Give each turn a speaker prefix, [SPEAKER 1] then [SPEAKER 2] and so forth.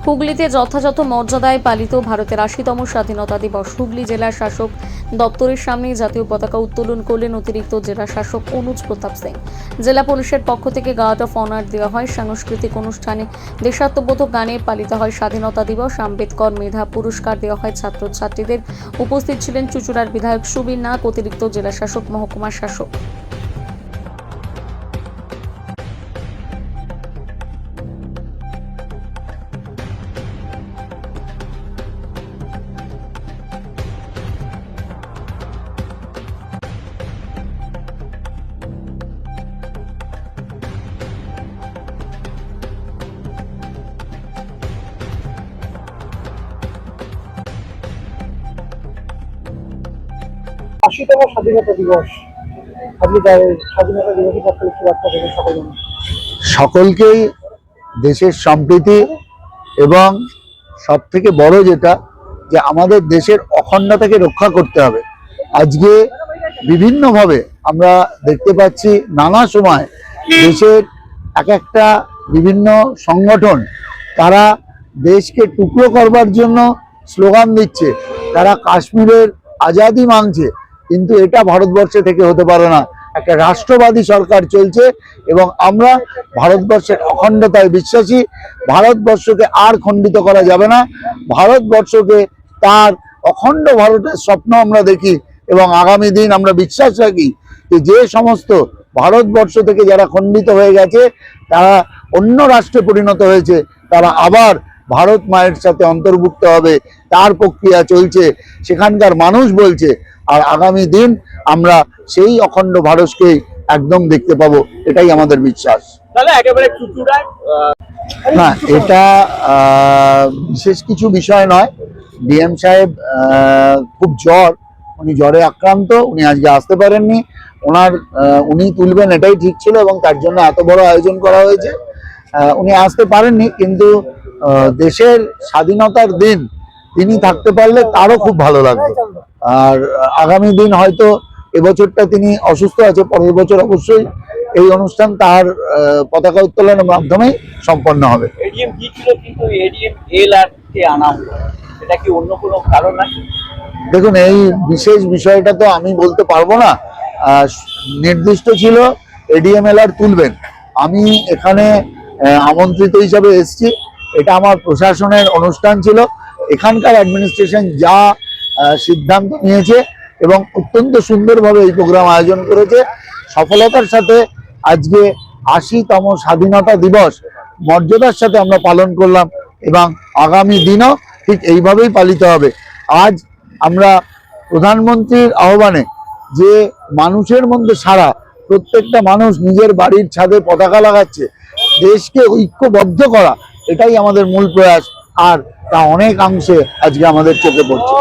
[SPEAKER 1] হুগলিতে যথাযথ মর্যাদায় পালিত ভারতের ৮০তম স্বাধীনতা দিবস। হুগলি জেলা শাসক দপ্তরের সামনে জাতীয় পতাকা উত্তোলন করলেন অতিরিক্ত জেলা শাসক অনুজ প্রতাপ সিং। জেলা পুলিশের পক্ষ থেকে গার্ড অফ অনার দেওয়া হয়। সাংস্কৃতিক অনুষ্ঠানে দেশাত্মবোধক গানে পালিত হয় স্বাধীনতা দিবস। আম্বেদকর মেধা পুরস্কার দেওয়া হয় ছাত্রছাত্রীদের। উপস্থিত ছিলেন চুঁচুড়ার বিধায়ক সুবীর নাগ, অতিরিক্ত জেলা শাসক, মহকুমা শাসক।
[SPEAKER 2] আশিতম স্বাধীনতা দিবস, আপনি স্বাধীনতা দিবসের পক্ষে কি বার্তা দেবেন
[SPEAKER 3] সকলকেই? দেশের সম্প্রীতি এবং সব থেকে বড় যেটা যে আমাদের দেশের অখণ্ডতাকে রক্ষা করতে হবে। আজকে বিভিন্নভাবে আমরা দেখতে পাচ্ছি নানা সময় দেশের এক একটা বিভিন্ন সংগঠন তারা দেশকে টুকরো করবার জন্য স্লোগান দিচ্ছে, তারা কাশ্মীরের আজাদি মাংছে, কিন্তু এটা ভারতবর্ষে থেকে হতে পারে না। একটা রাষ্ট্রবাদী সরকার চলছে এবং আমরা ভারতবর্ষের অখণ্ডতায় বিশ্বাসী। ভারতবর্ষকে আর খণ্ডিত করা যাবে না। ভারতবর্ষকে তার অখণ্ড ভারতের স্বপ্ন আমরা দেখি এবং আগামী দিন আমরা বিশ্বাস রাখি যে সমস্ত ভারতবর্ষ থেকে যারা খণ্ডিত হয়ে গেছে, তারা অন্য রাষ্ট্রে পরিণত হয়েছে, তারা আবার ভারত মায়ের সাথে অন্তর্ভুক্ত হবে, তার প্রক্রিয়া চলছে, সেখানকার মানুষ বলছে। আর আগামী দিন আমরা সেই অখণ্ড ভারতকেই একদম দেখতে পাবো, এটাই আমাদের বিশ্বাস। না, এটা বিশেষ কিছু বিষয় নয়। ডিএম সাহেব খুব জ্বর, উনি জ্বরে আক্রান্ত, উনি আজকে আসতে পারেননি। উনি তুলবেন এটাই ঠিক ছিল এবং তার জন্য এত বড় আয়োজন করা হয়েছে। উনি আসতে পারেননি, কিন্তু দেশের স্বাধীনতার দিন তিনি থাকতে পারলে তারও খুব ভালো লাগবে। আর আগামী দিন হয়তো এবছরটা তিনি অসুস্থ আছে, পরের বছর অবশ্যই এই অনুষ্ঠান তার পতাকা উত্তোলনের মাধ্যমে সম্পন্ন হবে। দেখুন, এই বিশেষ বিষয়টা তো আমি বলতে পারবো না। নির্দিষ্ট ছিল এডিএমএলআর তুলবেন। আমি এখানে আমন্ত্রিত হিসাবে এসেছি। এটা আমার প্রশাসনের অনুষ্ঠান ছিল। এখানকার অ্যাডমিনিস্ট্রেশন যা সিদ্ধান্ত নিয়েছে এবং অত্যন্ত সুন্দরভাবে এই প্রোগ্রাম আয়োজন করেছে, সফলতার সাথে আজকে ৮০তম স্বাধীনতা দিবস মর্যাদার সাথে আমরা পালন করলাম এবং আগামী দিনও ঠিক এইভাবেই পালিত হবে। আজ আমরা প্রধানমন্ত্রীর আহ্বানে যে মানুষের মধ্যে সারা, প্রত্যেকটা মানুষ নিজের বাড়ির ছাদে পতাকা লাগাচ্ছে, দেশকে ঐক্যবদ্ধ করা, এটাই আমাদের মূল প্রয়াস। আর তা অনেকাংশে আজকে আমাদের চোখে পড়ছে।